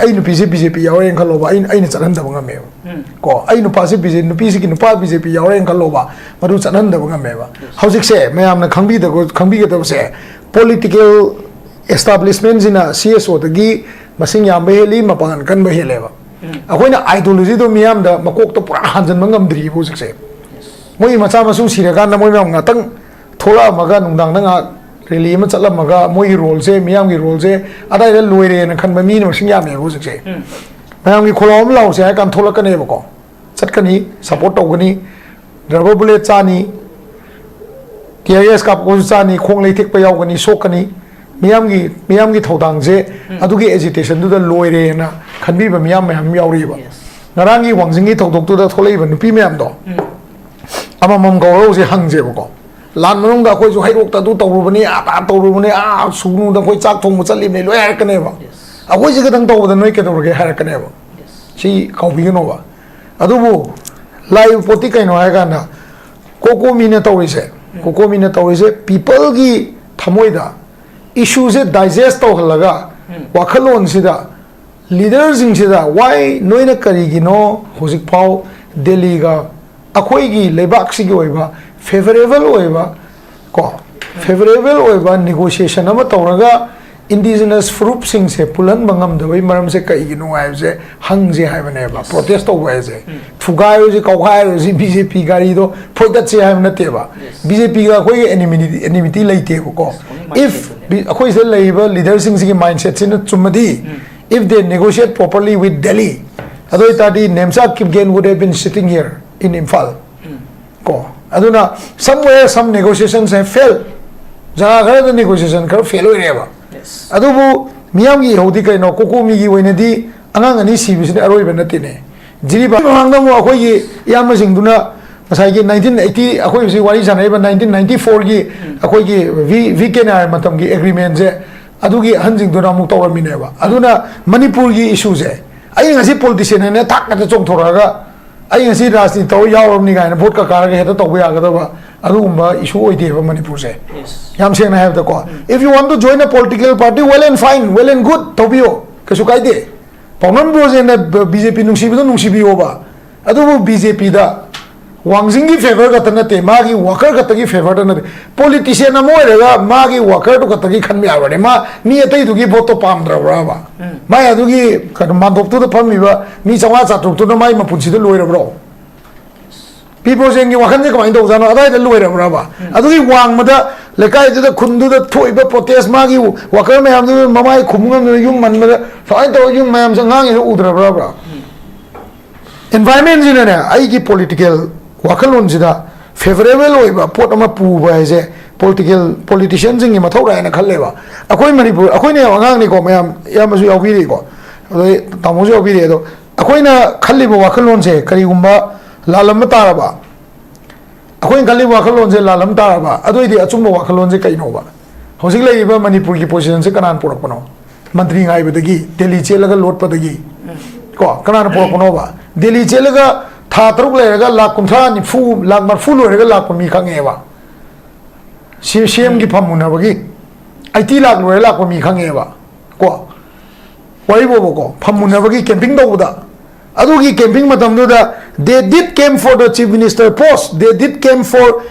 ai nu pisi BJP yaure khalo ba ai ni chanan da banga me ko ai nu pasi BJP nu pisi ki nu pa BJP yaure khalo ba madu chanan da banga me ba hojik se mayam na khangbi da ga se political establishment jina CSO da gi masing yam be heli mapan kan be hele ba akoina ideology do miyam da makok to pura hanjan mangam dri hojik se moi macha masu sira kan na moi ma ngatang thola maga nungdang na rally ma chatlam maga moi role se miyam gi role se adai da loire na khan ba mi no sing yam ne hojik se mayam gi kholom law se kan thola kan ne ba ko chat kani support to gani rubber bullet chani TIS kap ko chani khong lei thik pa yaw gani sok kani miyam gi thodang je adugi agitation du da loire na khanbi ba miyam yawri ba ngarang gi wangjing gi thodok tu da tholei ba nupi miyam do ama mom go je hang je ba ko lan manung da khoi ju hairok ta du tawru bani a tawru bani a sunu da khoi chak thong mu chalim nei loi har kane ba a khoi je gadang taw da noi ke do ge har kane ba si kau bi no ba adu bu live poti kai no ha ga na Cocomi na tawri se Cocomi na tawri se people gi thamoi da issues digest to halaga wakhalon sida leaders in sida why noina karigi no hojik pau Delhi ga akhoi gi lebak si gi oiba favorable oiba ko favorable oiba negotiation ama tawraga indigenous group sing se pulan bangam da bai maram se kai gi no ai je hang je hai bane ba protest to wai je thugai je kaukhai je BJP gari do phoidat se hai na te ba BJP ga khoi enmity leite ko if akhoi se leiba leaders sing gi mindset sin chumadi if they negotiate properly with Delhi adoi tadi Nemsa Kipgen would have been sitting here in Imphal ko aduna somewhere some negotiations have failed jaga the negotiation kar fail oi ba adubu miyam gi hodi kai no Cocomi gi oina di angang ani CBC ne aroi ben natine jiri ba hangda mo akhoi gi yam sing duna masai gi 1980 akhoi si wari sanai ba 1994 gi akhoi gi VKNR matam gi agreement je adugi hanjing duna mu tawrami ne ba aduna Manipur gi issue je ai ngasi politician ne thak na chong thoraga ai ngasi rajni taw yawram ni gaina vote ka karaga heta tawba ya ga ba adugumba issue oide ba Manipur se yam seng na have the ko if you want to join a political party well and fine well and good tawbio kasu kaide pawnan broje na BJP nungsi bi nungsi bi oba adubu BJP da Wangjing gi favor ka tanate magi worker ka tagi favor tanate politician na moirega magi worker to ka tagi khan mi awade ma mi atai du gi vote pam dra ba mai adu gi kan man dok tu da pam mi ba mi chawa cha tu na mai ma punchi da loira bro people saying you wakan je ka mai do jana adai da loira ba adu gi wang ma da lekai da khundu da thoi ba protest magi worker me am du mamai khumngam yum man ma da fai to yum ma am sa ngang u dra ba environment jina ne ai gi political wakhalon jida favorable oiba pot ama pu ba je politicians ngi mathau ra na khalle ba akoi Manipur akoi ne angang ni ko mayam yamasu yawi ri ko oi tamoju yawi ri do akoi na khalli ba wakhalon je kari gumba lalam ta ba akoi khalli wakhalon je lalam ta ba adoi di achum wakhalon je kai no ba hosik lei ba Manipur ki position se kanan porak pano mantri ngai ba dagi Delhi chelaga lot pa dagi ko kanan porak pano ba Delhi chelaga tha taruk lerega lak kumtha ni fu lak mar fu lerega lak mi khange ba CM gi phamuna ba gi IT lak lore lak mi khange ba ko wai bo ko phamuna ba gi camping do da adu gi camping matam do da they did came for the chief minister post they did came for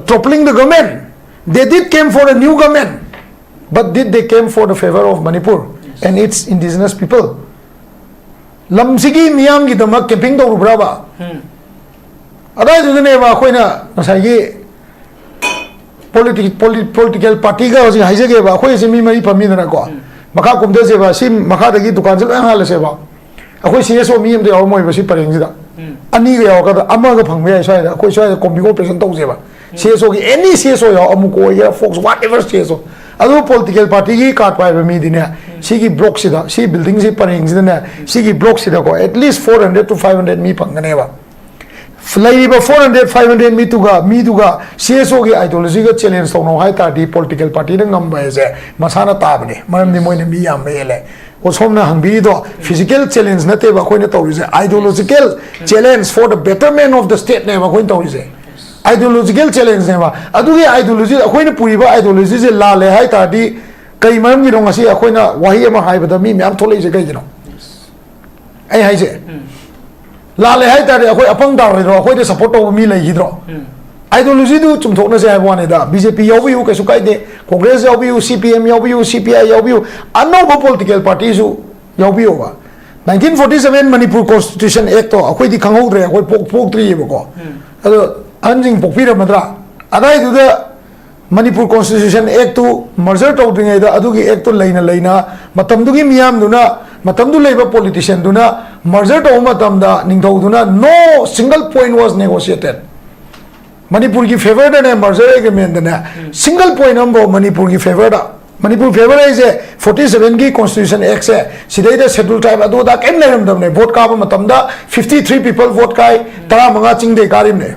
toppling the government they did came for a new government but did they came for the favor of Manipur and its indigenous people lamsigi miyam gi damak camping do rubra ba adai du ne ba khoina nasai gi political party ga hoji haije ge ba khoi se mi mai pami na ko makha kumde se ba sim makha da gi dukan jel hal se ba akhoi CSO mi am de moi ba si pareng ji da ani ga ga ama ga phang me sai da khoi sai kombi ko present to se ba CSO gi any CSO ya amu ko ya fox whatever CSO adu political party gi card pa ba mi dine sigi block sida si building si pareng sida na sigi block sida ko at least 400 to 500 mi pangane ba fly ba 400 500 mi tuga CSO gi ideology ga challenge to no hai ta di political party na ngam ba je masana ta bane maram ni moine mi yam ele o somna hangbi do physical challenge na te ba khoina to je ideological challenge for the betterment of the state ne ba khoin to je ideological challenge ne ba adu gi ideology khoina puri ba ideology je la le hai ta di kai maram gi ro ngasi khoina wahi ama hai ba da mi myam tholei je kai jino ai hai je la le hai ta de akoi apang da ro akoi de support to mi lai hidro ideology du chum thok na se hai da BJP yaw bi ka su kai de Congress yaw bi CPM yaw bi CPI yaw bi another political parties yaw bi ba 1947 Manipur Constitution Act to akoi di khangau re akoi pok tri ba ko ado anjing pok pi ra madra adai du da Manipur Constitution Act to merger to ding da adu gi act to leina matam du gi miyam du na matam du leiba politician du na merger to matam da ningthau du na no single point was negotiated Manipur ki favor da ne merger agreement da ne single point ambo Manipur ki favor da Manipur favor is 47 ki Constitution Act se sidai da schedule tribe adu da kem leram dam ne vote ka matam da 53 people vote kai tara manga ching de karim ne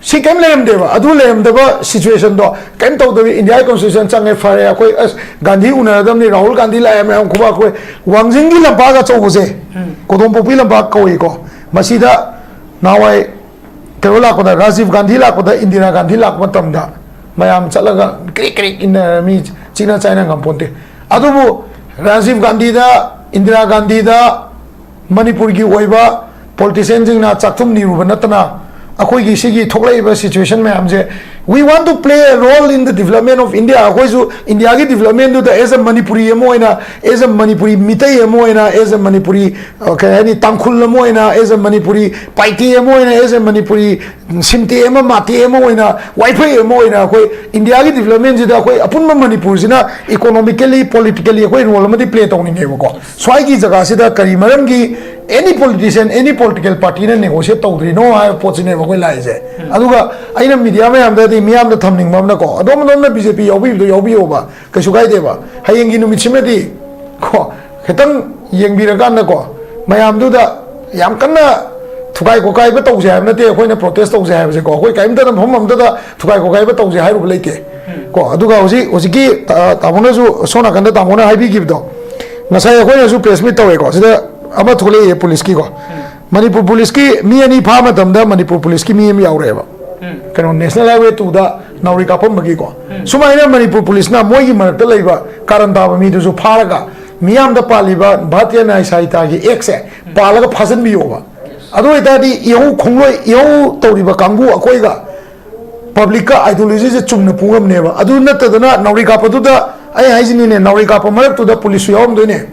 si kem leram deva adu leram deva situation do kem to the India Constitution change fare koi Gandhi unadam ni Rahul Gandhi la am kuba koi Wangjing gi lamba ga chau se kodom popi lamba koi ko masida nawai Kerola ko da Rajiv Gandhi la ko da Indira Gandhi la ko tam da mayam chalaga krik in mi China China ngam ponte adubu Rajiv Gandhi da Indira Gandhi da Manipur gi oiba politician jing na chathum ni ru natana akoi gi sigi thoklaiba situation me amje we want to play a role in the development of India akoi ju India gi development du as a Manipuri emoina as a Manipuri mitai emoina as a Manipuri okay ani tangkhul emoina as a Manipuri paiti emoina as a Manipuri simti ema mati emoina wifi emoina akoi India gi development ji da akoi apunma Manipur jina economically politically akoi role ma di play tawni nge ko swai gi jaga sida kari maram gi any politician any political party ne negotiate tawdri no ha pochine ba koi lai je aduga aina media ma yam da di miyam da thamning ma na ko adom na BJP yobi ba ka su gai de ba hayeng gi numit chime di ko khetang yeng bi ra kan na ko mayam du da yam kan na thukai ko kai ba taw je na te khoi na protest taw je ha je ko khoi kai mta na hom da thukai ko kai ba taw je ha ru leite ko aduga hoji ki tamona ju sona kan da tamona hai bi gi do nasai khoi na ju press meet taw ko sida ama thole police ki ko Manipur police ki mi ani pha ma dam da Manipur police ki mi am yaw re ba kano national highway to da nauri ka pam bagi ko sumaina Manipur police na moi gi marak ta leiba karan da ba mi du ju pharaga miyam da paliba bhatia nai saita gi ek se palaga phasan bi yoba adu ita di yau khongloi yau tori ba kangu akoi ga public ka ideology je chumna pungam ne ba adu na ta da nauri ka padu da ai haijini ne nauri ka pa marak to da police yom do ne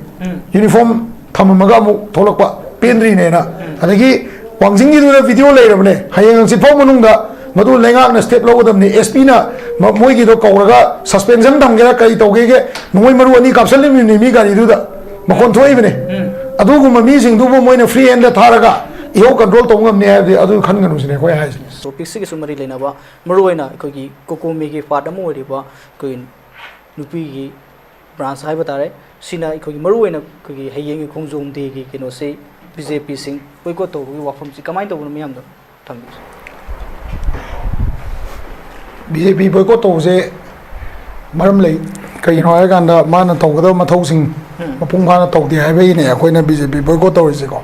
uniform thamaga mu tholok pa pendri ne na adagi Wangjing gi du video lai rabne hayang si phom manung da madu lengak na step lo dam ni SP na moi gi do kauraga suspension dam gera kai to ge noi maru ani kapsal ni mi gari du da makon thoi bne adu gu mi sing du mo na free hand da tharaga iyo control to ngam ne ha adu khan nganu sine khoi hai so pixi gi sumari leina ba maru na ko gi Cocomi gi part mo ri ba ko nupi gi branch hai batare sina ko gi maru na ko gi hayeng gi Khongjom de gi kino se BJP sing boycott to gi wafam si kamai to no miyam do thambi BJP boycott to se maram lei kai no ai kan da mana to ga ma thau sing mapung phana to di hai bai ne akoi na BJP boycott to se ko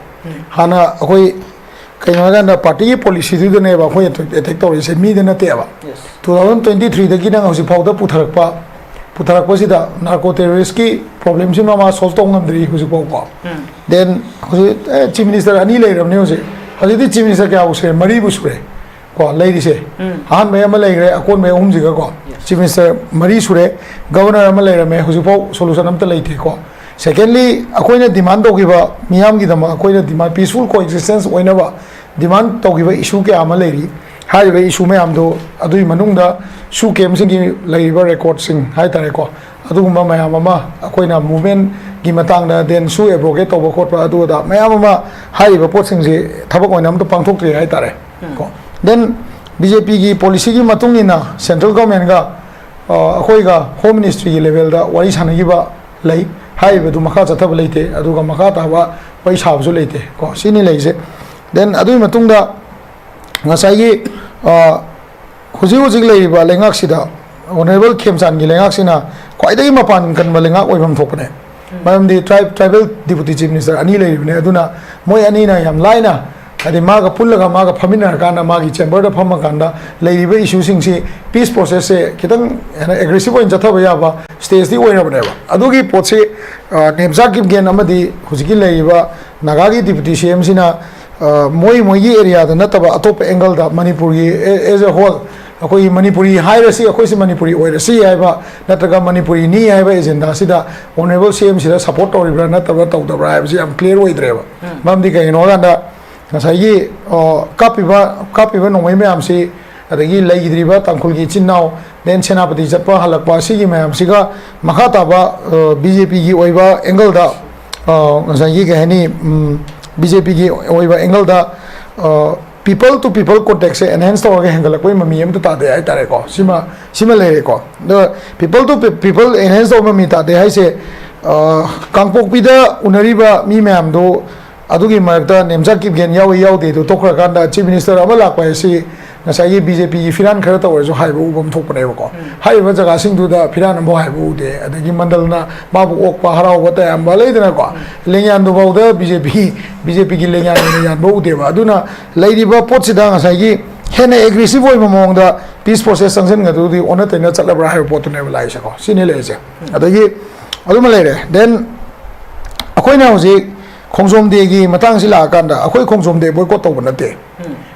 hana akoi kai no kan da party policy du ne ba khoi attack to se mi de na te ba 2023 da gi na hosi phau da putharak pa sida narco terrorist ki problem si ma solve to ngam dri hosi ko then hosi chief minister ani le ram ne hosi hosi di chief minister ka usre mari busre ko lai di se han me ma lai gre akon me ji ga ko chief minister mari sure governor ma lai rame hosi po solution am ta lai the ko secondly akoi na demand to gi ba miyam gi dama akoi na demand peaceful coexistence oina ba demand to gi ba issue ke ama lai ri hai ba issue me am do adui manung da su kem sing gi lai ba record sing hai tare ko adu ma mayam ma akoi na movement gi matang da den su abrogate to ba khot pa adu da mayam ma hai ba pot sing ji thabak oina am to pangthok tri hai tare ko then BJP gi policy gi matung ina central government ga akoi ga home ministry gi level da wari sanagi ba lai hai ba du makha chathab leite adu ga makha ta ba pai sa bu leite ko sini leise then adu matung da ngasai gi huji lei ba lengak sida honorable Khemchan gi lengak sina kwai dai mapan kan ma lengak oibam thokne maram di tribal deputy chief minister ani lei ne aduna moi ani na yam laina ꯍꯥꯏꯗꯤ ꯃꯥꯒ ꯄꯨꯜꯂꯒ ꯃꯥꯒ ꯐꯝꯃꯤꯟꯅꯔꯀꯥꯟꯗ ꯃꯥꯒꯤ ꯆꯦꯝꯕꯔꯗ ꯐꯝꯃꯀꯥꯟꯗ ꯂꯩꯔꯤꯕ ꯏꯁꯨꯁꯤꯡꯁꯤ piece ꯄ꯭ꯔꯣꯁꯦꯁꯁꯦ ꯈꯤꯇꯪ aggressive ꯑꯣꯏꯅ ꯆꯠꯊꯕ ꯌꯥꯕ ꯁ꯭ꯇꯦꯖꯇꯤ ꯑꯣꯏꯔꯕꯅꯦꯕ ꯑꯗꯨꯒꯤ ꯄꯣꯠꯁꯤ ꯅꯦꯝꯆꯥ ꯀꯤꯞꯒꯦꯟ ꯑꯃꯗꯤ ꯍꯧꯖꯤꯛꯀꯤ ꯂꯩꯔꯤꯕ ꯅꯥꯒꯥꯒꯤ ꯗꯤꯄꯨꯇꯤ ꯁꯤ ꯑꯦꯝꯁꯤꯅ ꯃꯣꯏꯒꯤ ꯑꯦꯔꯤꯌꯥꯗ ꯅꯠꯇꯕ ꯑꯇꯣꯞꯄ ꯑꯦꯡꯒꯜꯗ ꯃꯅꯤꯄꯨꯔꯒꯤ ꯑꯦꯖ ꯑ ꯍꯣꯜ ꯑꯩꯈꯣꯏꯒꯤ ꯃꯅꯤꯄꯨꯔꯤ ꯍꯥꯏꯔꯁꯤ ꯑꯩꯈꯣꯏꯁꯤ ꯃꯅꯤꯄꯨꯔꯤ ꯑꯣꯏꯔꯁꯤ ꯍꯥꯏꯕ ꯅꯠꯇ꯭ꯔꯒ ꯃꯅꯤꯄꯨꯔꯤꯅꯤ ꯍꯥꯏꯕ ꯑꯦꯖꯦꯟꯗꯥꯁꯤꯗ ꯑꯣꯅꯔꯦꯕꯜ ꯁꯤ ꯑꯦꯝꯁꯤꯗ ꯁꯞꯄꯣꯔꯠ ꯇꯧꯔꯤꯕ꯭ꯔꯥ ꯅꯠꯇꯕ ꯇꯧꯗꯕ꯭ꯔꯥ ꯍꯥꯏꯕꯁꯤ ꯌꯥꯝ ꯀ꯭ꯂꯤꯌꯔ ꯑꯣꯏꯗ꯭ꯔꯦꯕ ꯃꯔꯝꯗꯤ ꯀꯩꯒꯤꯅꯣ ꯍꯥꯏꯀꯥꯟꯗ ꯉꯁꯥꯏꯒꯤ ꯀꯥꯞꯄꯤꯕ ꯅꯣꯡꯃꯩ ꯃꯌꯥꯝꯁꯤ ꯑꯗꯒꯤ ꯂꯩꯈꯤꯗ꯭ꯔꯤꯕ ꯇꯥꯡꯈꯨꯜꯒꯤ ꯏꯆꯤꯟ ꯏꯅꯥꯎ ꯗꯦꯟ ꯁꯦꯅꯥꯄꯇꯤ ꯆꯠꯄ ꯍꯜꯂꯛꯄ ꯑꯁꯤꯒꯤ ꯃꯌꯥꯝꯁꯤꯒ ꯃꯈꯥ ꯇꯥꯕ BJPꯒꯤ ꯑꯣꯏꯕ ꯑꯦꯡꯒꯜꯗ ꯉꯁꯥꯏꯒꯤ ꯀꯩ ꯍꯥꯏꯅꯤ BJPꯒꯤ ꯑꯣꯏꯕ ꯑꯦꯡꯒꯜꯗ people to people ꯀꯣꯟꯇꯦꯛꯁꯦ ꯑꯦꯟꯍꯦꯟꯁ ꯇꯧꯔꯒ ꯍꯦꯟꯒꯠꯂꯛꯄꯒꯤ ꯃꯃꯤ ꯑꯃꯇ ꯇꯥꯗꯦ ꯍꯥꯏꯇꯥꯔꯦꯀꯣ ꯁꯤꯃ ꯂꯩꯔꯦꯀꯣ ꯑꯗꯣ people to people ꯑꯦꯟꯍꯦꯟꯁ ꯇꯧꯕ ꯃꯃꯤ ꯇꯥꯗꯦ ꯍꯥꯏꯁꯦ ꯀꯥꯡꯄꯣꯛꯄꯤꯗ ꯎꯅꯔꯤꯕ ꯃꯤ ꯃꯌꯥꯝꯗꯣ ꯑꯗꯨꯒꯤ ꯃꯔꯛꯇ ꯅꯦꯝꯆꯥ ꯀꯤꯞꯒꯦꯟ ꯌꯥꯎꯏ ꯌꯥꯎꯗꯦꯗꯣ ꯇꯣꯛꯈ꯭ꯔꯀꯥꯟꯗ ꯆꯤꯐ ꯃꯤꯅꯤꯁꯇꯔ ꯑꯃ ꯂꯥꯛꯄ ꯍꯥꯏꯁꯤ ꯉꯁꯥꯏꯒꯤ BJPꯒꯤ ꯐꯤꯔꯥꯟ ꯈꯔ ꯇꯧꯔꯁꯨ ꯍꯥꯏꯕ ꯎꯕ ꯊꯣꯛꯄꯅꯦꯕꯀꯣ ꯍꯥꯏꯔꯤꯕ ꯖꯒꯥꯁꯤꯡꯗꯨꯗ ꯐꯤꯔꯥꯟ ꯑꯃꯐꯥꯎ ꯍꯥꯏꯕ ꯎꯗꯦ ꯑꯗꯒꯤ ꯃꯟꯗꯜꯅ ꯃꯥꯕꯨ ꯑꯣꯛꯄ ꯍꯔꯥꯎꯕ ꯇꯌꯥꯝꯕ ꯂꯩꯗꯅꯀꯣ ꯂꯦꯡꯌꯥꯟꯗꯨꯐꯥꯎꯗ BJPꯒꯤ ꯂꯦꯡꯌꯥꯟ ꯑꯣꯏꯅ ꯌꯥꯟꯕ ꯎꯗꯦꯕ ꯑꯗꯨꯅ ꯂꯩꯔꯤꯕ ꯄꯣꯠꯁꯤꯗ ꯉꯁꯥꯏꯒꯤ ꯍꯦꯟꯅ ꯑꯦꯒ꯭ꯔꯦꯁꯤꯚ ꯑꯣꯏꯕ ꯃꯑꯣꯡꯗ ꯄꯤꯁ ꯄ꯭ꯔꯣꯁꯦꯁ ꯆꯪꯁꯤꯟꯒꯗꯨꯗꯤ ꯑꯣꯟꯅ ꯇꯩꯅ ꯆꯠꯂꯕ꯭ꯔꯥ ꯍꯥꯏꯕ ꯄꯣꯠꯇꯨꯅꯦꯕ ꯂꯥꯛꯏꯁꯦꯀꯣ ꯁꯤꯅꯤ ꯂꯩꯔꯤꯁꯦ ꯑꯗꯒꯤ ꯑꯗꯨꯃ ꯂꯩꯔꯦ ꯗꯦꯟ ꯑꯩꯈꯣꯏꯅ ꯍꯧꯖꯤꯛ ꯈꯣꯡꯖꯣꯝ ꯗꯦꯒꯤ ꯃꯇꯥꯡꯁꯤ ꯂꯥꯛꯑꯀꯥꯟꯗ ꯑꯩꯈꯣꯏ ꯈꯣꯡꯖꯣꯝ ꯗꯦ ꯕꯣꯏꯀꯣꯠ ꯇꯧꯕ ꯅꯠꯇꯦ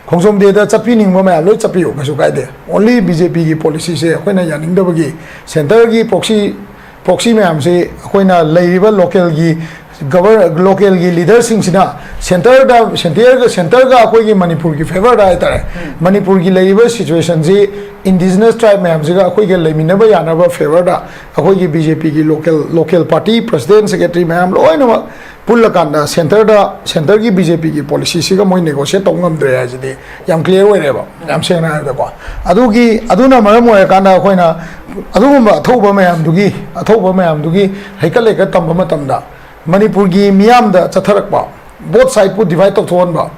ꯈꯣꯡꯖꯣꯝ ꯗꯦꯗ ꯆꯠꯄꯤꯅꯤꯡꯕ ꯃꯌꯥꯝ ꯂꯣꯏ ꯆꯠꯄꯤꯌꯨ ꯀꯩꯁꯨ ꯀꯥꯏꯗꯦ ꯑꯣꯟꯂꯤ BJPꯒꯤ ꯄꯣꯂꯤꯁꯤꯁꯦ ꯑꯩꯈꯣꯏꯅ ꯌꯥꯅꯤꯡꯗꯕꯒꯤ ꯁꯦꯟꯇꯔꯒꯤ ꯄ꯭ꯔꯣꯛꯁꯤ ꯃꯌꯥꯝꯁꯤ ꯑꯩꯈꯣꯏꯅ ꯂꯩꯔꯤꯕ ꯂꯣꯀꯦꯜꯒꯤ ꯂꯤꯗꯔꯁꯤꯡꯁꯤꯅ ꯁꯦꯟꯇꯔꯒ ꯑꯩꯈꯣꯏꯒꯤ ꯃꯅꯤꯄꯨꯔꯒꯤ ꯐꯦꯚꯔꯗ ꯍꯥꯏꯇꯥꯔꯦ ꯃꯅꯤꯄꯨꯔꯒꯤ ꯂꯩꯔꯤꯕ ꯁꯤꯆꯨꯋꯦꯁꯟꯁꯤ ꯏꯟꯗꯤꯖꯤꯅꯁ ꯇ꯭ꯔꯥꯏꯕ ꯃꯌꯥꯝꯁꯤꯒ ꯑꯩꯈꯣꯏꯒ ꯂꯩꯃꯤꯟꯅꯕ ꯌꯥꯅꯕ ꯐꯦꯚꯔꯗ ꯑꯩꯈꯣꯏꯒꯤ BJPꯒꯤ ꯂꯣꯀꯦꯜ ꯄꯥꯔꯇꯤ ꯄ꯭ꯔꯁꯤꯗꯦꯟ ꯁꯦꯀ꯭ꯔꯦꯇꯔꯤ ꯃꯌꯥꯝ ꯂꯣꯏꯅꯃꯛ ꯄꯨꯜꯂꯀꯥꯟꯗ ꯁꯦꯟꯇꯔꯒꯤ BJPꯒꯤ ꯄꯣꯂꯤꯁꯤꯁꯤꯒ ꯃꯣꯏ ネꯒꯣꯁꯤꯌꯦꯠ ꯇꯧꯕ ꯉꯝꯗ꯭ꯔꯦ ꯍꯥꯏꯁꯤꯗꯤ ꯌꯥꯝ ꯀ꯭ꯂꯤꯌꯔ ꯑꯣꯏꯔꯦꯕ ꯌꯥꯝ ꯁꯦꯡꯅ ꯍꯥꯏꯕꯗꯀꯣ ꯑꯗꯨꯅ ꯃꯔꯝ ꯑꯣꯏꯔꯀꯥꯟꯗ ꯑꯩꯈꯣꯏꯅ ꯑꯗꯨꯒꯨꯝꯕ ꯑꯊꯧꯕ ꯃꯌꯥꯝꯗꯨꯒꯤ ꯍꯩꯀꯠ ꯇꯝꯕ ꯃꯇꯝꯗ ꯃꯅꯤꯄꯨꯔꯒꯤ ꯃꯤꯌꯥꯝꯗ ꯆꯠꯊꯔꯛꯄ ꯕꯣꯠ ꯁꯥꯏꯠꯄꯨ ꯗꯤꯚꯥꯏꯠ ꯇꯧꯊꯣꯛꯍꯟꯕ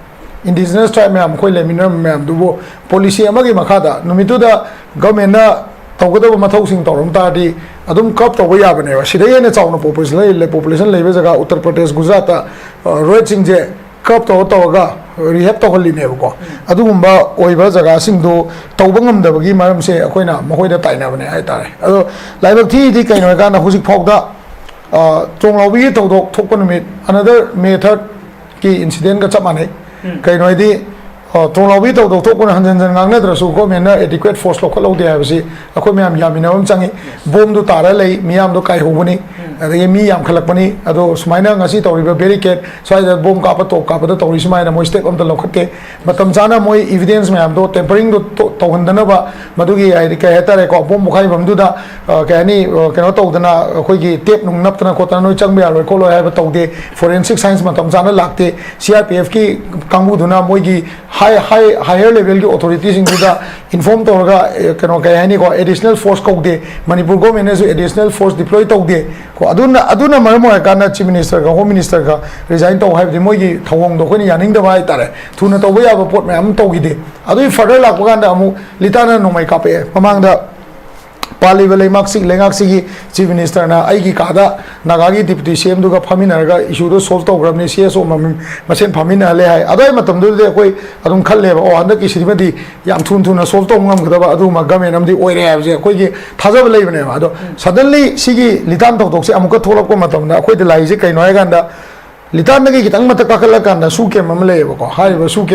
ꯏꯟꯗꯤꯖꯤꯅꯁ ꯇ꯭ꯔꯥꯏꯕ ꯃꯌꯥꯝ ꯑꯩꯈꯣꯏ ꯂꯩꯃꯤꯟꯅꯔꯝꯕ ꯃꯌꯥꯝꯗꯨꯕꯨ ꯄꯣꯂꯤꯁꯤ ꯑꯃꯒꯤ ꯃꯈꯥꯗ ꯅꯨꯃꯤꯠꯇꯨꯗ ꯒꯚꯔꯟꯃꯦꯟꯠꯅ ꯇꯧꯒꯗꯕ ꯃꯊꯧꯁꯤꯡ ꯇꯧꯔꯝ ꯇꯥꯔꯗꯤ ꯑꯗꯨꯝ ꯀꯞ ꯇꯧꯕ ꯌꯥꯕꯅꯦꯕ ꯁꯤꯗꯩ ꯍꯦꯟꯅ ꯆꯥꯎꯅ ꯄꯣꯄꯨꯂꯦꯁꯟ ꯂꯩꯕ ꯖꯒꯥ ꯎꯠꯇꯔ ꯄ꯭ꯔꯗꯦꯁ ꯒꯨꯖꯔꯥꯠꯇ ꯔꯣꯏꯠꯁꯤꯡꯁꯦ ꯀꯞ ꯇꯧꯔꯒ ꯔꯤꯍꯦꯞ ꯇꯧꯍꯜꯂꯤꯅꯦꯕꯀꯣ ꯑꯗꯨꯒꯨꯝꯕ ꯑꯣꯏꯕ ꯖꯒꯥꯁꯤꯡꯗꯨ ꯇꯧꯕ ꯉꯝꯗꯕꯒꯤ ꯃꯔꯝꯁꯦ ꯑꯩꯈꯣꯏꯅ ꯃꯈꯣꯏꯗ ꯇꯥꯏꯅꯕꯅꯦ ꯍꯥꯏꯇꯥꯔꯦ ꯑꯗꯣ ꯂꯥꯏꯕꯛ ꯊꯤꯗꯤ ꯀꯩꯅꯣ ꯍꯥꯏꯀꯥꯟꯗ ꯍꯧꯖꯤꯛ ꯐꯥꯎꯗ ꯆꯣꯡꯂꯥꯎꯕꯤꯒꯤ ꯊꯧꯗꯣꯛ ꯊꯣꯛꯄ ꯅꯨꯃꯤꯠ ꯑꯅꯗꯔ May 3ꯒꯤ ꯏꯟꯁꯤꯗꯦꯟꯠꯒ ꯆꯞ ꯃꯥꯟꯅꯩ ꯀꯩꯅꯣ ꯍꯥꯏꯗꯤ ꯆꯣꯡꯂꯥꯎꯕꯤ ꯊꯧꯗꯣꯛ ꯊꯣꯛꯄꯅ ꯍꯟꯖꯤꯟ ꯉꯥꯡꯅꯗ꯭ꯔꯁꯨ ꯒꯣꯔꯃꯦꯟꯠꯅ ꯑꯦꯗꯤꯀ꯭ꯋꯦꯠ ꯐꯣꯔꯁ ꯂꯧꯈꯠꯍꯧꯗꯦ ꯍꯥꯏꯕꯁꯤ ꯑꯩꯈꯣꯏ ꯃꯌꯥꯝ ꯌꯥꯃꯤꯟꯅꯕ ꯑꯃ ꯆꯪꯉꯤ ꯕꯣꯝꯗꯨ ꯇꯥꯔ ꯂꯩ ꯃꯤꯌꯥꯝꯗꯣ ꯀꯥꯏꯍꯧꯕꯅꯤ ꯑꯗꯒꯤ ꯃꯤ ꯌꯥꯝꯈꯠꯂꯛꯄꯅꯤ ꯑꯗꯣ ꯁꯨꯃꯥꯏꯅ ꯉꯁꯤ ꯇꯧꯔꯤꯕ ꯕꯦꯔꯤꯀꯦꯠ ꯁ꯭ꯋꯥꯏꯗ ꯕꯣꯝ ꯀꯥꯞꯄ ꯇꯣꯞ ꯀꯥꯞꯄꯗ ꯇꯧꯔꯤ ꯁꯨꯃꯥꯏꯅ ꯃꯣꯏ ꯁ꯭ꯇꯦꯞ ꯑꯝꯇ ꯂꯧꯈꯠꯇꯦ ꯃꯇꯝ ꯆꯥꯅ ꯃꯣꯏ ꯏꯚꯤꯗꯦꯟꯁ ꯃꯌꯥꯝꯗꯣ ꯇꯦꯝꯄꯔꯤꯡꯗꯣ ꯇꯧꯍꯟꯗꯅꯕ ꯃꯗꯨꯒꯤ ꯍꯥꯏꯗꯤ ꯀꯩ ꯍꯥꯏꯇꯥꯔꯦꯀꯣ ꯕꯣꯝ ꯄꯣꯈꯥꯏꯐꯝꯗꯨꯗ ꯀꯩ ꯍꯥꯏꯅꯤ ꯀꯩꯅꯣ ꯇꯧꯗꯅ ꯑꯩꯈꯣꯏꯒꯤ ꯇꯦꯞ ꯅꯨꯡ ꯅꯞꯇꯅ ꯈꯣꯠꯇꯅ ꯅꯣꯏ ꯆꯪꯕ ꯌꯥꯔꯣꯏ ꯈꯣꯠꯂꯣꯏ ꯍꯥꯏꯕ ꯇꯧꯗꯦ ꯐꯣꯔꯦꯟꯁꯤꯛ ꯁꯥꯏꯟꯁ ꯃꯇꯝ ꯆꯥꯅ ꯂꯥꯛꯇꯦ CRPFꯀꯤ ꯀꯥꯡꯕꯨꯗꯨꯅ ꯃꯣꯏꯒꯤ ꯍꯥꯏꯌꯔ ꯂꯦꯚꯦꯜꯒꯤ ꯑꯣꯊꯣꯔꯤꯇꯤꯁꯤꯡꯗꯨꯗ ꯏꯟꯐꯣꯔꯝ ꯇꯧꯔꯒ ꯀꯩꯅꯣ ꯀꯩ ꯍꯥꯏꯅꯤꯀꯣ ꯑꯦꯗꯤꯁꯅꯦꯜ ꯐꯣꯔꯁ ꯀꯧꯗꯦ ꯃꯅꯤꯄꯨꯔ ꯒꯣꯔꯃꯦꯟꯠꯅꯁꯨ ꯑꯦꯗꯤꯁꯅꯦꯜ ꯐꯣꯔꯁ ꯗꯤꯄ꯭ꯂꯣꯏ ꯇꯧꯗꯦ ꯑꯗꯨꯅ ꯃꯔꯝ ꯑꯣꯏꯔꯀꯥꯟꯗ ꯆꯤꯐ ꯃꯤꯅꯤꯁꯇꯔꯒ ꯍꯣꯝ ꯃꯤꯅꯤꯁꯇꯔꯒ ꯔꯤꯖꯥꯏꯟ ꯇꯧ ꯍꯥꯏꯕꯗꯤ ꯃꯣꯏꯒꯤ ꯊꯧꯑꯣꯡꯗꯣ ꯑꯩꯈꯣꯏꯅ ꯌꯥꯅꯤꯡꯗꯕ ꯍꯥꯏꯇꯥꯔꯦ ꯊꯨꯅ ꯇꯧꯕ ꯌꯥꯕ ꯄꯣꯠ ꯃꯌꯥꯝ ꯑꯃ ꯇꯧꯈꯤꯗꯦ ꯑꯗꯨꯒꯤ ꯐꯔꯗꯔ ꯂꯥꯛꯄ ꯀꯥꯟꯗ ꯑꯃꯨꯛ ꯂꯤꯇꯥꯟꯅ ꯅꯣꯡꯃꯩ ꯀꯥꯞꯄꯛꯑꯦ ꯃꯃꯥꯡꯗ ꯄꯥꯜꯂꯤꯕ ꯂꯩꯉꯥꯛꯁꯤꯒꯤ ꯆꯤꯐ ꯃꯤꯅꯤꯁꯇꯔꯅ ꯑꯩꯒꯤ ꯀꯥꯗ ꯅꯥꯒꯥꯒꯤ ꯗꯤꯄꯨꯇꯤ CMꯗꯨꯒ ꯐꯝꯃꯤꯟꯅꯔꯒ ꯏꯁꯨꯗꯣ ꯁꯣꯜቭ ꯇꯧꯈ꯭ꯔꯕꯅꯤ CSO ꯃꯁꯦꯟ ꯐꯝꯃꯤꯟꯅꯍꯜꯂꯦ ꯍꯥꯏ ꯑꯗꯨꯒꯤ ꯃꯇꯝꯗꯨꯗꯗꯤ ꯑꯩꯈꯣꯏ ꯑꯗꯨꯝ ꯈꯜꯂꯦꯕ ꯍꯟꯗꯛꯀꯤ ꯁꯤꯃꯗꯤ ꯌꯥꯝ ꯊꯨꯅ ꯁꯣꯜቭ ꯇꯧꯕ ꯉꯝꯒꯗꯕ ꯑꯗꯨꯒꯨꯝꯕ ꯒꯚꯔꯟꯃꯦꯟꯠ ꯑꯃꯗꯤ ꯑꯣꯏꯔꯦ ꯍꯥꯏꯕꯁꯦ ꯑꯩꯈꯣꯏꯒꯤ ꯊꯥꯖꯕ ꯂꯩꯕꯅꯦꯕ ꯑꯗꯣ ꯁꯗꯟꯂꯤ ꯁꯤꯒꯤ ꯂꯤꯇꯥꯟ ꯊꯧꯗꯣꯛꯁꯦ ꯑꯃꯨꯛꯀ ꯊꯣꯛꯂꯛꯄ ꯃꯇꯝꯗ ꯑꯩꯈꯣꯏꯗ ꯂꯥꯛꯏꯁꯦ ꯀꯩꯅꯣ ꯍꯥꯏꯀꯥꯟꯗ ꯂꯤꯇꯥꯟꯗꯒꯤ ꯈꯤꯇꯪ ꯃꯊꯛ ꯀꯥꯈꯠꯂꯀꯥꯟꯗ ꯁꯨ ꯀꯦꯝ ꯑꯃ ꯂꯩꯌꯦꯕꯀꯣ ꯍꯥꯏꯔꯤꯕ ꯁꯨ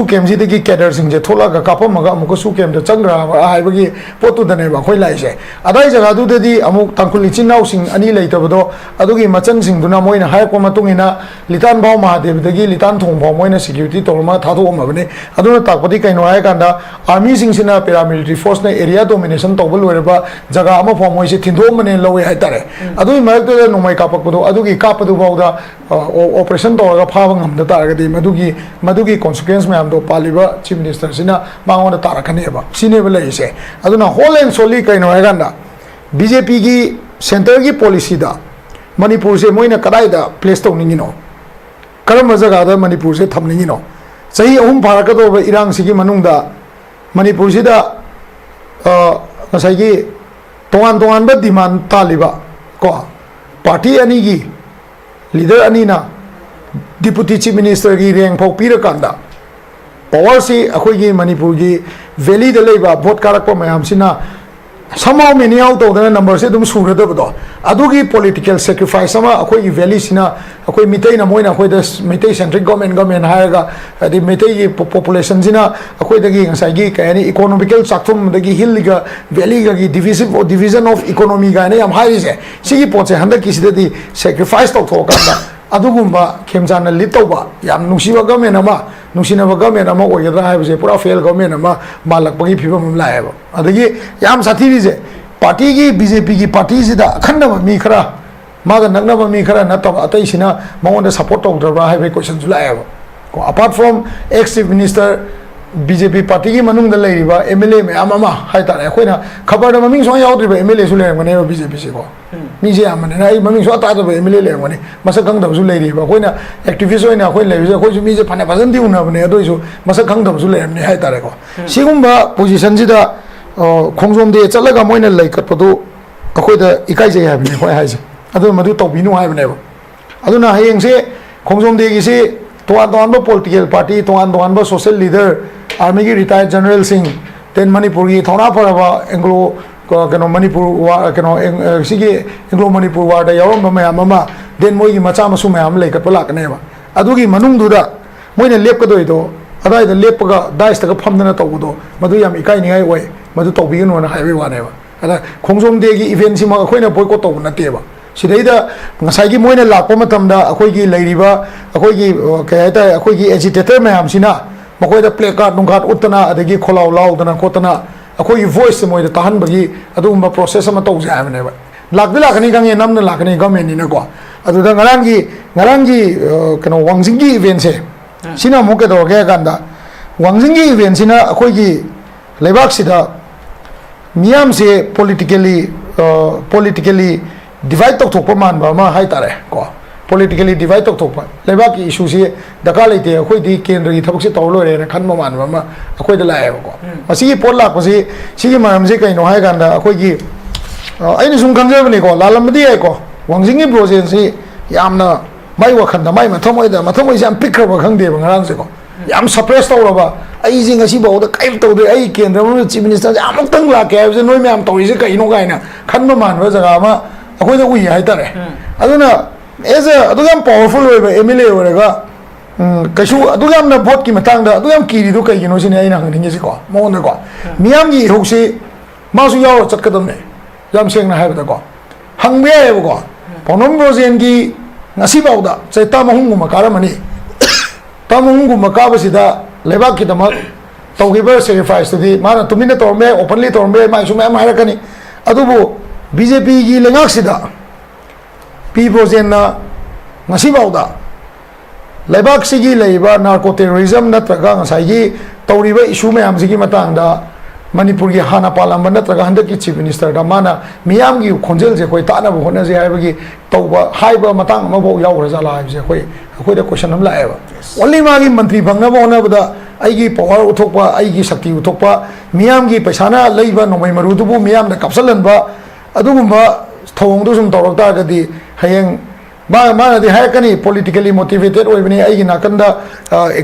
ꯀꯦꯝꯁꯤꯗꯒꯤ ꯀꯦꯗꯔꯁꯤꯡꯁꯦ ꯊꯣꯛꯂꯛꯑꯒ ꯀꯥꯞꯄꯝꯃꯒ ꯑꯃꯨꯛꯀ ꯁꯨ ꯀꯦꯝꯗ ꯆꯪꯈ꯭ꯔꯕ ꯍꯥꯏꯕꯒꯤ ꯄꯣꯠꯇꯨꯗꯅꯦꯕ ꯑꯩꯈꯣꯏ ꯂꯥꯛꯏꯁꯦ ꯑꯗꯥꯏ ꯖꯒꯥꯗꯨꯗꯗꯤ ꯑꯃꯨꯛ ꯇꯥꯡꯈꯨꯜ ꯏꯆꯤꯟ ꯏꯅꯥꯎꯁꯤꯡ ꯑꯅꯤ ꯂꯩꯇꯕꯗꯣ ꯑꯗꯨꯒꯤ ꯃꯆꯟꯁꯤꯡꯗꯨꯅ ꯃꯣꯏꯅ ꯍꯥꯏꯔꯛꯄ ꯃꯇꯨꯡ ꯏꯟꯅ ꯂꯤꯇꯥꯟ ꯐꯥꯎ ꯃꯍꯥꯗꯦꯕꯗꯒꯤ ꯂꯤꯇꯥꯟ ꯊꯣꯡꯐꯥꯎ ꯃꯣꯏꯅ ꯁꯦꯀ꯭ꯌꯨꯔꯤꯇꯤ ꯇꯧꯔꯝꯃꯒ ꯊꯥꯗꯣꯛꯑꯝꯃꯕꯅꯤ ꯑꯗꯨꯅ ꯇꯥꯛꯄꯗꯤ ꯀꯩꯅꯣ ꯍꯥꯏꯔꯀꯥꯟꯗ ꯑꯥꯔꯃꯤꯁꯤꯡꯁꯤꯅ ꯄꯦꯔꯥꯃꯤꯂꯤꯇꯔꯤ ꯐꯣꯔꯁꯅ ꯑꯦꯔꯤꯌꯥ ꯗꯣꯃꯤꯅꯦꯁꯟ ꯇꯧꯕ ꯂꯣꯏꯔꯕ ꯖꯒꯥ ꯑꯃꯐꯥꯎ ꯃꯣꯏꯁꯦ ꯊꯤꯟꯗꯣꯛꯑꯝꯕꯅꯦ ꯂꯧꯋꯦ ꯍꯥꯏꯇꯥꯔꯦ ꯑꯗꯨꯒꯤ ꯃꯔꯛꯇꯨꯗ ꯅꯣꯡꯃꯩ ꯀꯥꯞꯄꯛꯄꯗꯣ ꯑꯗꯨꯒꯤ ꯀꯥꯞꯄꯗꯨꯐꯥꯎꯗ ꯑꯣꯄꯔꯦꯁꯟ ꯇꯧꯔꯒ ꯐꯥꯕ ꯉꯝꯗ ꯇꯥꯔꯒꯗꯤ ꯃꯗꯨꯒꯤ ꯀꯣꯟꯁꯤꯀ꯭ꯋꯦꯟꯁ ꯃꯌꯥꯝꯗꯣ ꯄꯥꯜꯂꯤꯕ ꯆꯤꯐ ꯃꯤꯅꯤꯁꯇꯔꯁꯤꯅ ꯃꯉꯣꯟꯗ ꯇꯥꯔꯛꯀꯅꯦꯕ ꯁꯤꯅꯦꯕ ꯂꯩꯔꯤꯁꯦ ꯑꯗꯨꯅ ꯍꯣꯜ ꯑꯦꯟ ꯁꯣꯜꯂꯤ ꯀꯩꯅꯣꯍꯥꯏꯀꯥꯟꯗ BJPꯒꯤ ꯁꯦꯟꯇꯔꯒꯤ ꯄꯣꯂꯤꯁꯤꯗ ꯃꯅꯤꯄꯨꯔꯁꯦ ꯃꯣꯏꯅ ꯀꯗꯥꯏꯗ ꯄ꯭ꯂꯦꯁ ꯇꯧꯅꯤꯡꯉꯤꯅꯣ ꯀꯔꯝꯕ ꯖꯒꯥꯗ ꯃꯅꯤꯄꯨꯔꯁꯦ ꯊꯝꯅꯤꯡꯉꯤꯅꯣ ꯆꯍꯤ 3 ꯐꯥꯔꯛꯀꯗꯧꯕ ꯏꯔꯥꯡꯁꯤꯒꯤ ꯃꯅꯨꯡꯗ ꯃꯅꯤꯄꯨꯔꯁꯤꯗ ꯉꯁꯥꯏꯒꯤ Deputy Chief Minister की रैंक फाउ पीरकांदा पावर से अखोई मणिपुर की वैली लेबा भोट कारक ma'am somehow many out of the numbers से तुम सूरदबदो अदुगी political sacrifice sama अखोई वैली सिना अखोई मितई ना मोइना अखोई दस मितई central government हायगा अदि मितई की population सिना अखोई दगी ngसागी कयानी economical चाक्थुम दगी हिल का वैली का की division of economy का ने हम हाई से सिगी पोचे हंदर किसी दे sacrifice तो थोका अदुगुम्बा खेमजाना लीड तौबा याम नुसिबा गवर्नमेंट अमा नुसिनबा गवर्नमेंट अमा ओइगद्रा हाइबसे पुरा फेल गवर्नमेंट अमा मालकपगी फिबम लाएबा अदगी याम साथीरिजे पार्टी की बीजेपी की पार्टी सिदा अखंडबा मी खरा मागा नगनबा मी खरा नतब अतैसिना मौंदा सपोर्ट तौद्रबा हाइबे क्वेश्चन जुलाएबा को apart from ex chief minister BJP party की मनुंग लेरिबा एमएलए मैम अमा हाइतारे अखोइना खबर ममिंग सो याउद्रिबा एमएलए सु लेरमने बीजेपी से को मीजे आमने ना ममिंग सो तादबा एमएलए लेरमने मसक खंगदबसु लेरिबा अखोइना एक्टिविस्ट होइना अखोइ लेबिसे अखोइसु मीजे फाने फजन दिउनाबने अदोइसु मसक खंगदबसु लेरमने हाइतारे को सिगुम्बा पोजीशन सिदा खोंगजोम दे चलगा मोइना लेकपदो अखोइदा इकाइजे हाबने होय हाइजे अदो मदु तौबिनु हाबनेबा अदुना हयेंसे खोंगजोम दे गिसे तोआन political party तोआन social leader army की retired general Singh then Manipur की थोड़ा फरबा एंग्लो कनो मणिपुर कनो सिगे एंग्लो मणिपुर वार्ड यावम मयाम अमा then मोई की मचा मसु मयाम लेकप लाकनेबा अदुगी मनुंग दुदा मोइने लेपकदोइदो अदाइदा लेपगा दाइसतगा फमदना तौबदो मदु याम इकाइ निगाइ ओइ मदु तौबिगनु ना हाइवे वानेबा अदा खोंगजोम दे की इवेंट सिमा अखोइना बोयकॉट तौब नतेबा सिदैदा ngसाइगी मोइने लाकपा मतमदा अखोइगी लेरिबा अखोइगी कयता अखोइगी एजिटेटर मैम सिना मखोइदा प्ले कार्ड नुंगाट उतना अदगी खोलाव लाउदना कोतना अखोइगी वॉइस मोइदा ताहनबगी अदुगुम्बा प्रोसेस अमा तौजे हाबनेबा लाकनी गंगे नमना लाकनी गवर्नमेंट निना को अदुदा ngrangi कनो वांगजिंगी इवेंट से सिना मोके दोगे गांदा वांगजिंगी इवेंट सिना अखोइगी लेबाक सिदा मियाम से politically divide तक थोपा मानबा मा हाई तारे को politically divide तक थोपा लेबा की इशू से दका लेते अखोई दी केंद्र की थबक से तौलो रे खनबा मानबा मा अखोई द लाए को असी पोल लापसी सिगी मरम से कइनो हाय गांदा अखोई की आइने सुम खंजबने को लालमदी है को वांगजिंगी प्रोजेक्ट से यामना माइ वखन द माइ मथमोइ से हम पिक खबर खंगदे ngरang से को याम सप्रेस तौरबा आई जिंग असी बहु द काइम तौदे आई केंद्र में चीफ मिनिस्टर अमक्तंग लाके है नोइ मैम तौइसे कइनो गाइना खनबा मानबा जगह मा अखोइदा उइ हाइतारे अदुना एज अदुगम पावरफुल होइबा एमएलए होरेगा कइसु अदुगम न भोट की मतंगदा अदुगम कीरिदु कइगिनो सिने आइना हंगिंगे सिको मोन को मियाम की होसे मासु याव चटकदमने याम सेंगना हाइबदा को हंगबे आइबको पनम रोजेन की ngasi bauda cheta mahungu makaramani tamungu makabasida lebak ki damak tawgiba sacrifice di mana tumina torme openly torme mai sumai maharakani adubu BJP gi lengak sida people na ngasi bauda lebak sigi leiba narco terrorism natraga ngasai gi tawriba issue me amsigi matangda Manipur की हाना पालम नत्रगा हंदक की chief minister दा माना मियाम की खोंजेल से कोई ताना होना जे हाइबगी तौबा हाइबा मतांग मबो याव रजाला हाइबसे कोई द क्वेश्चन हम लाएबा ओनली मागी मंत्री भंगना बोना बदा आइगी पावर उथोपा आइगी शक्ति उथोपा मियाम की पैसाना लैबा नोमै मरुदुबु मियाम दा कपसलनबा अदुगुम्बा थौंदु सुम तौरकता गदी हयेंग माना दि हायकनी politically motivated ओइबनी आइगी नाकंदा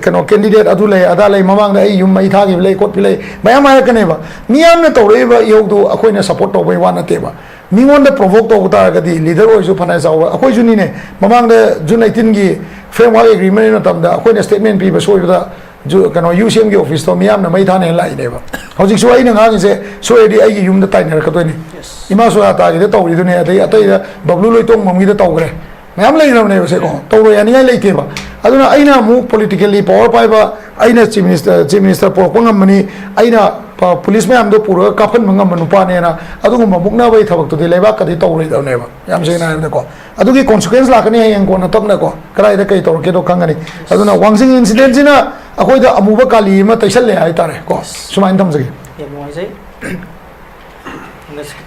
कनो कैंडिडेट अदु ले अदा ले ममांग आई युम मै थागी ले कोट पिले मयाम हायकनेबा मियाम ने तौरेबा योगदु अखोइना सपोर्ट तौबै वा नतेबा मिंगोन द प्रोवोक तौता गदी लीडर ओइसु फना जाव अखोइ जुनिने ममांग द जुन 18 की फ्रेमवर्क एग्रीमेंट न तमदा अखोइना स्टेटमेंट पीबा सोइबदा जो कनो यूसीएम की ऑफिस तो मियाम न मै थाने लाइनेबा हौजिक सो आइना गांग से सोएदी आइगी युम द ताइनर कतोइनी इमा सो आता गी द तौरिदुने अतै अतै बबलू लोइतोंग ममी द तौगरे मैम लेने बसे को तौर यानी लेतेबा अदुना आइना मु politically power पाइबा आइना चीफ मिनिस्टर पोरकोंगमनी आइना पुलिस मैम दो पूरा काफन मंगम नुपानेना अदुगुम मुकना बै थबक तो लेबा कदि तौरेदनेबा याम सेना ने को अदुगी consequence लाकनी हयं को न तबना को कराइदा कै तौर के दो खंगनी अदुना वांगजिंग इंसिडेंट जिना अखोइदा अमुबा काली म तैसले हाय तारे को सुमाइन थमजगे या मोइसे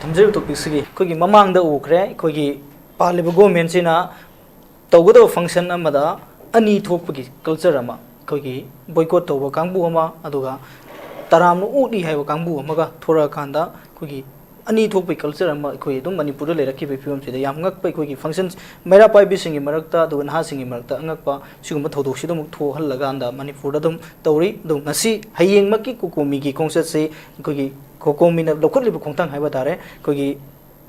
थमजे टॉपिक सिगी कोगी ममांग दा उखरे कोगी पालिब गवर्नमेंट सिना तौगदो फंक्शन अमदा अनि थोकपगी कल्चर अमा कोगी बॉयकॉट तौबा कांगबु अमा अदुगा तराम उडी हाइबो कांगबु अमगा थोरा कांदा कोगी ani thokpai culture ama khoi dum manipur da lerak ki film se da yam ngak pai khoi ki function mera pai bi singi marakta du na singi marakta ngak pa sigum thodok si dum tho hal laga anda manipur da dum tori dum ngasi hayeng makki Cocomi ki concert se khoi ki Cocomi na lokot li khongtang hai ba tare khoi ki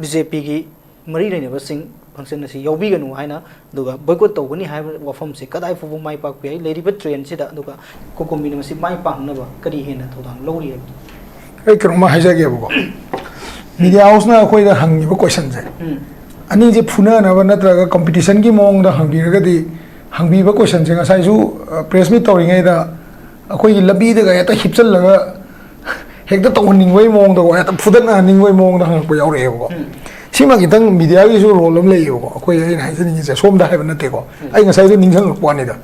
BJP ki mari le ne ba sing function si yobi ganu haina duga boycott to gani hai wafam se kadai fu mai pak pai lady ba train se da duga Cocomi na si mai pak na ba kadi hena thodang lori ai kerma haja ge ba media house na koi da hangi ba question je ani je phuna na ba natra ga competition ki mong da hangi ga di hangi ba question je ngasai su press meet tori ngai da akoi gi labi da ga ta hipchal la ga hekta to ning wai mong da ga ta phudan na ning wai mong da hang ko yaw re ba sima gi tang media gi su role am le yo ko akoi ai na hai ni je som da hai ba na te ko ai ngasai du ning sang ko ni da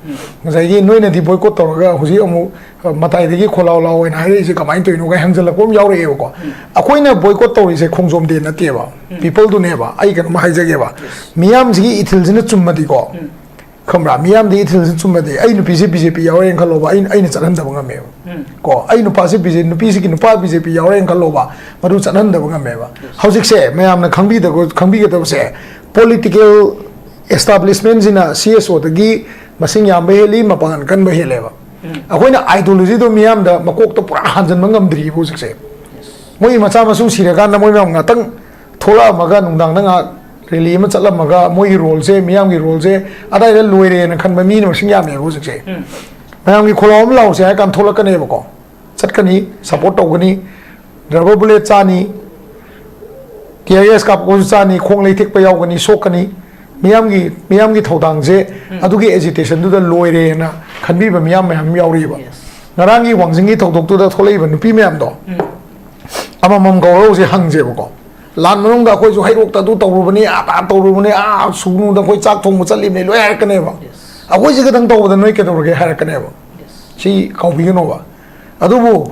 ngasai gi noi na di boycott to ga huji amu matai de gi kholao lao na hai se kamai to inu ga hang jala ko yaw re yo ko akoi na boycott to se khongjom de na te ba people du ne ba ai ga ma hai je ge ba miyam ji ithil jina chumma di ko khambra miyam di ithil jina chumma de ai nu BJP yaw re khalo ba ai na chalan da ba me ko ai nu pa se BJP nu pi se ki nu pa BJP yaw re khalo ba maru chalan da ba me ba hojik se mayam na khangbi da ko khangbi ge da se political establishment jina CSO da gi masing yam be heli mapangan kan ba hele ba akoina ideology do miyam da makok to pura hanjan mangam dri bu se moi macha masu siraga na moi ma ngatang thola maga nungdang na nga rally ma chala maga moi role se miyam gi role se adai le loire na khan ba mi na sing yam me bu se mayam gi kholom law se kan thola ka ne ba ko chat ka ni support to ga ni rubber bullet cha ni KIS ka ko cha ni khong lei thik pa yaw ga ni sok ka ni miyam gi thodang je adu gi agitation du da loire na khanbi ba miyam miyam yaw ri ba ngarang gi Wangjing gi thodok tu da tholei ba nupi miyam do ama mam go ro je hang je ba ko lan manung da khoi ju hai rok ta du to ru ba ni a ta to ru ba ni a su nu da khoi chak thong mu chalim nei loi har ka ne ba a khoi je ga dang to ba noi ke to ge har ka ne ba si kau bi no ba adu bu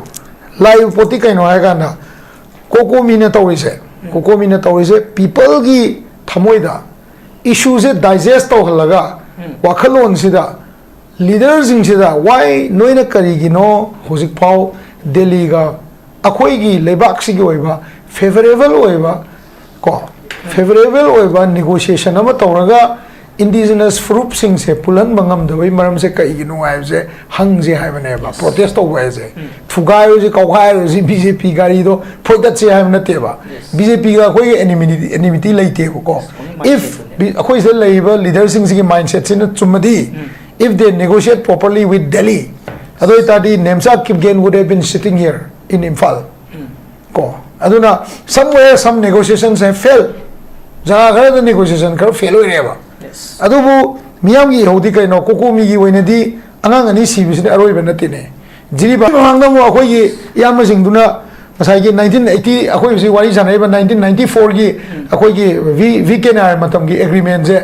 live poti kai no ha ga na Cocomi ne to ri se Cocomi ne to ri se people gi thamoi da issue se digest to halaga wakhalon sida leaders in sida why noina kari gi no hojik phau Delhi ga akhoi gi lebak si gi oiba favorable oiba ko favorable oiba negotiation ama tawraga indigenous group sing se pulan bangam da bai maram se kai gi no ai se hang je hai bane ba protest to wai se thugai ji kau khai ji BJP gari do phoidat se hai na te ba BJP ga khoi enmity leite ko if akhoi se leiba leader sing gi mindset sin chumadi if they negotiate properly with Delhi adoi tadi Nemsa Kipgen would have been sitting here in Imphal ko aduna somewhere some negotiations have failed jaga gara the negotiation kar fail oi reba adubu miyam gi hodi kai no Cocomi gi oina di angang ani CBC ne aroi ben natine jiri ba hangda mo akhoi gi yam sing duna masai gi 1980 akhoi si wari janai ba 1994 gi akhoi gi VKNR matam gi agreement je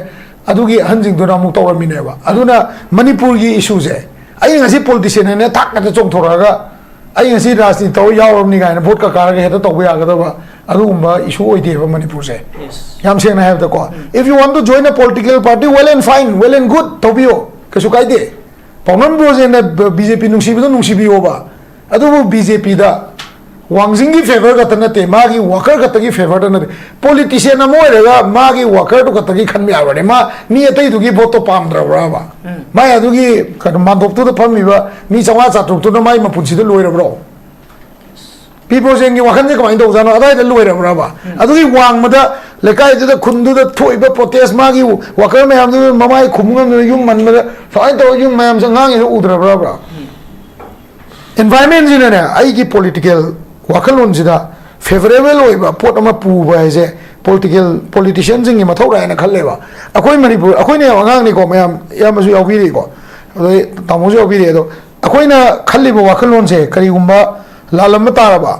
adugi hanjing duna mu tawrami ne ba aduna Manipur gi issue je ai ngasi politician ne thak ka chong thoraga ai ngasi rajni taw yawram ni ga na vote ka kar ga heta taw ya ga da ba adugumba issue oi de ba Manipur se yam se na have the call if you want to join a political party well and fine well and good tobio kasu kai de pawnam bro je na BJP nungsi bi nungsi bi oba adubu BJP da Wangjing gi favor ka tana te magi worker ka tagi favor na politician na mo rega magi worker to ka tagi khan mi awade ma ni atai du gi vote to pam dra ba ma ya du gi ka man dop tu da pham mi ba ni chawa cha tu na mai ma punchi da loi ra bro people saying gi wakhan je ka mai do jano adai da loi ra ba adu gi wang ma da lekai da khun du da thoi ba protest magi worker me am du mamai khumngam yum man ma fai to yum ma am sa ngang e udra ba environment jina ne ai gi political wakhalon sida favorable oiba pot ama pu ba je politicians ngi mathau ra na khalle ba akoi Manipur akoi ne wangang ni ko mayam yam su yaw bi ri ko tamo su yaw bi ri do akoi na khalli ba wakhalon se kari gumba lalam ta ra ba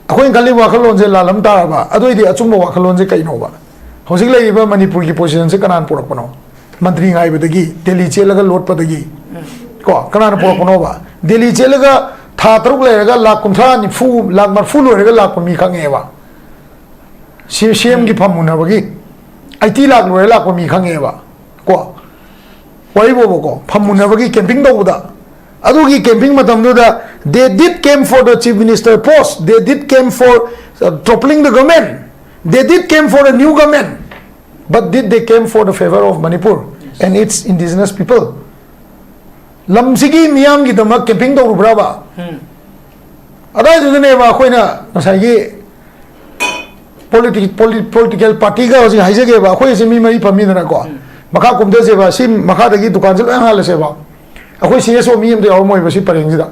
akoi khalli ba wakhalon se lalam ta ra ba adoi di achum ba wakhalon se kai no ba hosik lai ba Manipur ki position se kanan purak pano mantri ngai ba dagi Delhi chelaga lot pa dagi ko kanan purak pano ba Delhi chelaga tha taruk lega lak kumtha ni fu lak mar fu lo rega lak mi khange ba CM gi phamuna ba gi IT lak lo lak mi khange ba ko wai bo ko phamuna ba gi camping do da adu gi camping matam do da They did came for the chief minister post. They did came for toppling the government. They did came for a new government. But did they came for the favor of Manipur and its indigenous people? Lamsigi miyam ki damak camping to rubraba. Adai tu ne ba khoi na nasai political party ka hosi haise ke ba khoi simi mari pami na ko. Maka kumde se ba sim maka dagi dukan se hal se ba. Akhoi CSO mi de aw moi ba si pareng sida.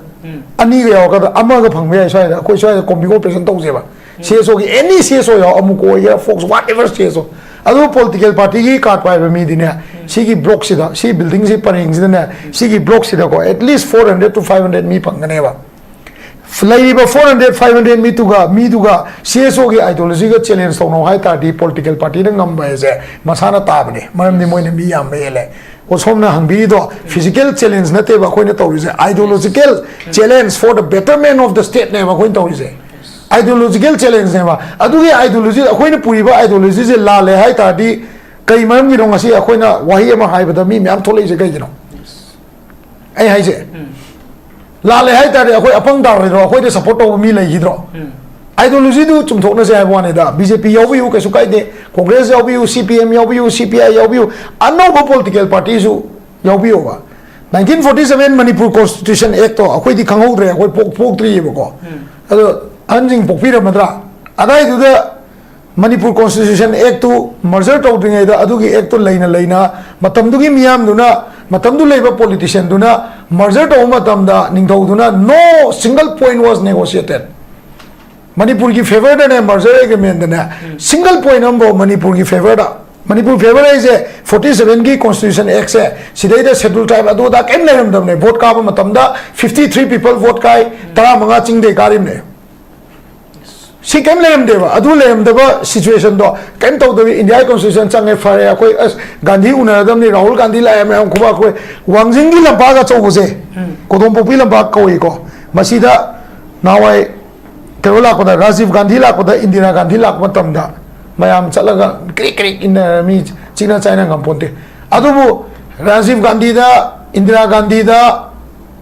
Ani ga ka da ama ga phang me sai da akhoi sai computer operation to se ba. CSO ki any CSO ya amu ko ya folks whatever CSO. Adu political party ki card pa mi dine sigi block sida si building si pareng sida ne sigi block sida ko at least 400 to 500 mi phang ne ba. Fly ba 400 500 mi tuga CSO ki ideology ga challenge to no hai ta di political party na ngam ba je masana ta bane maram ni moi ne mi yam ele o somna hangbi do physical challenge na te ba khoi na to je ideological challenge for the betterment of the state ne ba khoi to je ideological challenge ne ba adu ge ideology khoi na puri ba ideology je la le hai ta di kai maram gi rong asi khoi na wahi ma hai ba da mi myam tholei je kai jino ai hai je la le hai ta de akhoi apang da ro akhoi de support to mi lai hidro ideology du chum thok na se ba ne da BJP yaw bi ke su kai de Congress yaw bi CPM yaw bi CPI yaw bi another political parties yaw bi ba 1947 Manipur Constitution Act to akhoi di khangau re akhoi pok tri ba ko ado anjing pok pi ra madra adai du da Manipur Constitution Act to merger to ding da adu gi act to leina matam du gi miyam du na matam du leiba politician du na merger to matam da ningthau du na no single point was negotiated Manipur ki favor da ne merger agreement da ne single point ambo Manipur ki favor da Manipur favor is 47 ki Constitution Act se sidai da schedule tribe adu da kem leram dam ne vote ka ba matam da 53 people vote kai tara manga ching de karim ne si kem leram deba adu leram deba situation do kem to the India Constitution change fare koi as Gandhi unaradam ni Rahul Gandhi la am kuba koi Wangjing gi lamba ga chau se kodom popi lamba koi ko masida nawai kerola ko da Rajiv Gandhi la ko da Indira Gandhi la ko tam da mayam chalaga krik in mi China China ngam ponte adu bu Rajiv Gandhi da Indira Gandhi da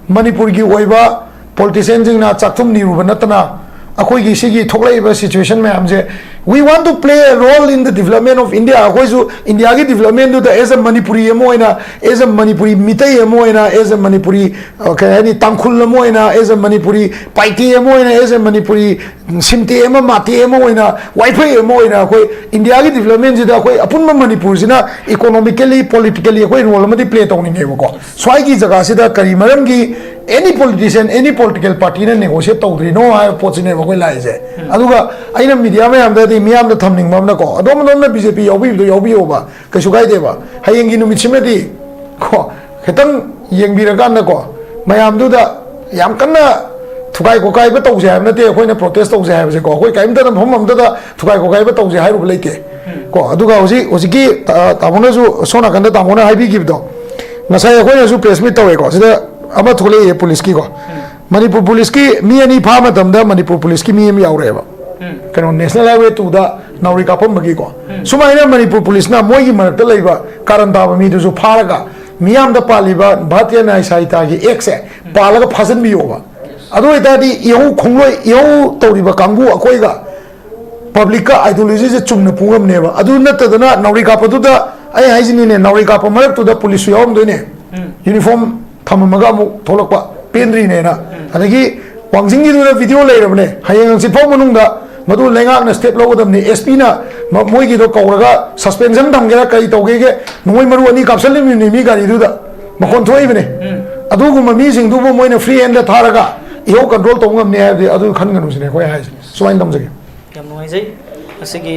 Manipur gi oiba politician jing na chakthum ni ru banatna akhoi gi sigi thoklai ba situation me amje we want to play a role in the development of India akhoi su India gi development do as a Manipuri emoina as a Manipuri mitai emoina as a Manipuri okay ani tangkhul emoina as a Manipuri paiti emoina as a Manipuri simti ema mati emoina wifi emoina akhoi India gi development ji da akhoi apunma Manipur sina economically politically akhoi role ma di play tawni nge ko swai gi jaga sida kari maram gi any politician any political party na negotiate tawdri no ha pochine ba koi lai je aduga aina media ma yam da di miyam da thamning mam na ko adom na BJP yobi do yobi oba ka su gai de ba hayeng gi numit chime di ko khetang yeng bi ra kan na ko mayam du da yam kan na thukai ko kai ba taw je na te khoi na protest taw je ha je ko khoi kaim da phom mam da thukai ko kai ba taw je hai ru lai te ko aduga hoji gi tamona ju sona kan da tamona hai bi gi do nasai khoi na ju press meet taw ko sida ama thole police ki ko Manipur police ki mi ani pha ma dam da Manipur police ki mi yaw re ba kano national highway to da Nahakpam bagi ko sumai na Manipur police na moi gi mar ta leiba karan da ba mi du ju pha ga miyam da pali ba bhatia nai sai ta gi ek se pala ga phasan bi yo ba adu ita di yau khongloi yau tori ba kangu akoi ga public ka ideology je chumna pungam ne ba adu na ta da Nahakpam tu da ai hai jini ne Nahakpam mar tu da police yom do ne uniform thamaga mu tholakpa pendri ne na adagi Wangjing gi du video lai rabne hayang si phom manung da madu lengak na step lo dam ni SP na moi gi do kauraga suspension dam gera kai to ge noi maru ani kapsal ni mi gari du da makon thoi bne adu gu mi sing du bo moi na free hand da tharaga yo control to ngam ne adu khan ganu sine koi hai so ain dam jage yam noi jai asigi